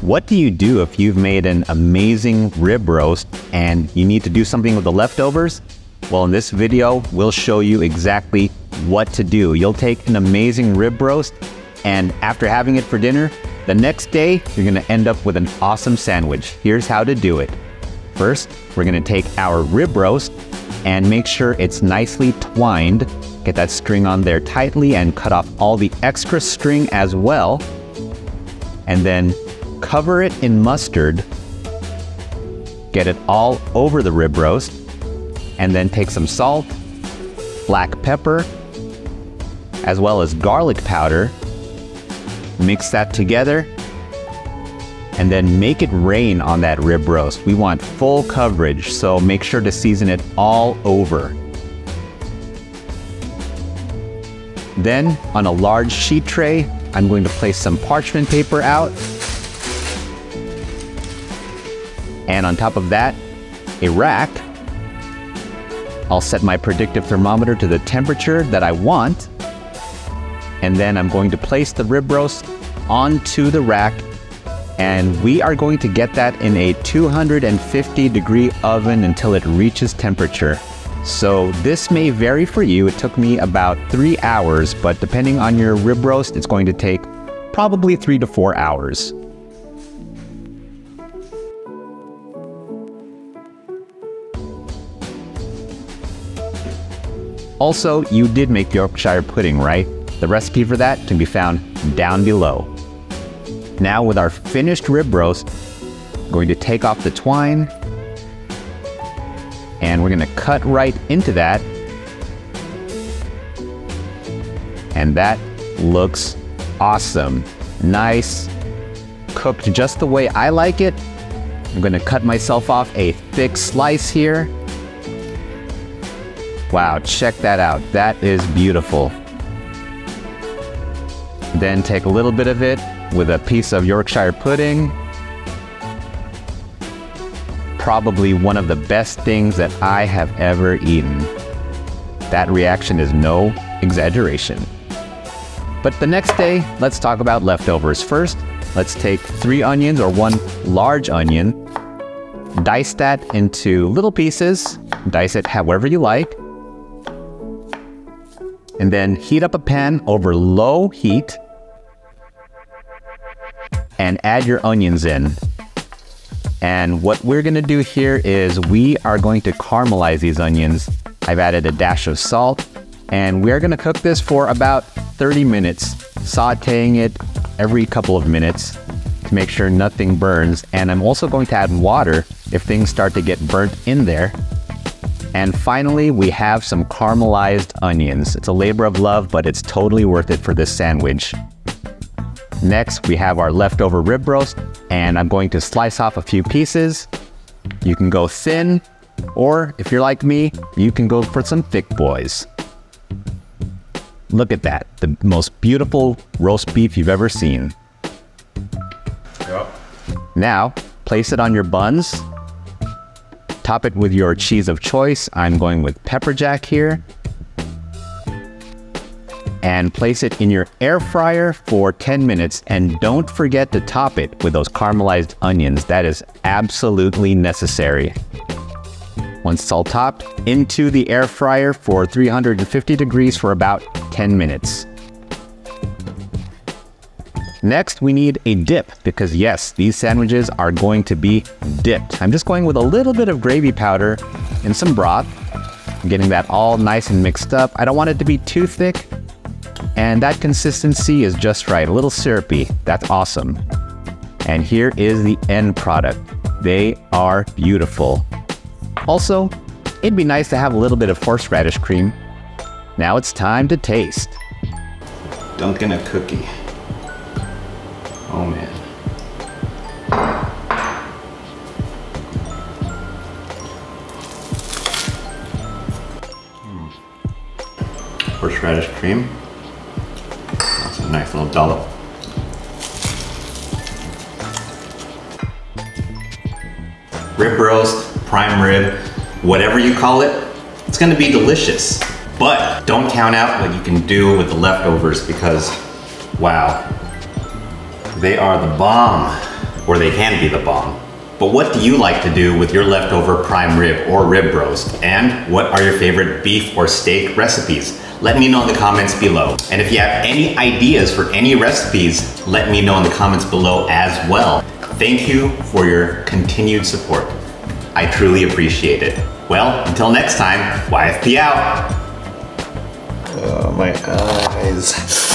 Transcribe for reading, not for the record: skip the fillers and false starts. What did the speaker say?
What do you do if you've made an amazing rib roast and you need to do something with the leftovers? Well, in this video, we'll show you exactly what to do. You'll take an amazing rib roast, and after having it for dinner, the next day, you're gonna end up with an awesome sandwich. Here's how to do it. First, we're gonna take our rib roast and make sure it's nicely twined. Get that string on there tightly and cut off all the extra string as well. And then cover it in mustard. Get it all over the rib roast. And then take some salt, black pepper, as well as garlic powder. Mix that together. And then make it rain on that rib roast. We want full coverage, so make sure to season it all over. Then, on a large sheet tray, I'm going to place some parchment paper out. And on top of that, a rack. I'll set my predictive thermometer to the temperature that I want. And then I'm going to place the rib roast onto the rack. And we are going to get that in a 250-degree oven until it reaches temperature. So this may vary for you. It took me about 3 hours, but depending on your rib roast, it's going to take probably 3 to 4 hours. Also, you did make Yorkshire pudding, right? The recipe for that can be found down below. Now with our finished rib roast, I'm going to take off the twine, and we're going to cut right into that. And that looks awesome. Nice, cooked just the way I like it. I'm going to cut myself off a thick slice here. Wow, check that out. That is beautiful. Then take a little bit of it with a piece of Yorkshire pudding. Probably one of the best things that I have ever eaten. That reaction is no exaggeration. But the next day, let's talk about leftovers. First, let's take 3 onions or 1 large onion, dice that into little pieces, dice it however you like, and then heat up a pan over low heat and add your onions in. And what we're gonna do here is we are going to caramelize these onions. I've added a dash of salt, and we're gonna cook this for about 30 minutes, sauteing it every couple of minutes to make sure nothing burns. And I'm also going to add water if things start to get burnt in there. And finally, we have some caramelized onions. It's a labor of love, but it's totally worth it for this sandwich. Next, we have our leftover rib roast, and I'm going to slice off a few pieces. You can go thin, or if you're like me, you can go for some thick boys. Look at that, the most beautiful roast beef you've ever seen. Yep. Now, place it on your buns. Top it with your cheese of choice. I'm going with pepper jack here. And place it in your air fryer for 10 minutes. And don't forget to top it with those caramelized onions. That is absolutely necessary. Once it's all topped, into the air fryer for 350 degrees for about 10 minutes. Next, we need a dip, because yes, these sandwiches are going to be dipped. I'm just going with a little bit of gravy powder and some broth. I'm getting that all nice and mixed up. I don't want it to be too thick. And that consistency is just right, a little syrupy. That's awesome. And here is the end product. They are beautiful. Also, it'd be nice to have a little bit of horseradish cream. Now it's time to taste. Dunkin' a cookie. Oh man. Horseradish cream. That's a nice little dollop. Rib roast, prime rib, whatever you call it, it's gonna be delicious. But don't count out what you can do with the leftovers, because wow, they are the bomb. or they can be the bomb. But what do you like to do with your leftover prime rib or rib roast? And what are your favorite beef or steak recipes? Let me know in the comments below. And if you have any ideas for any recipes, let me know in the comments below as well. Thank you for your continued support. I truly appreciate it. Well, until next time, YFP out. Oh, my eyes.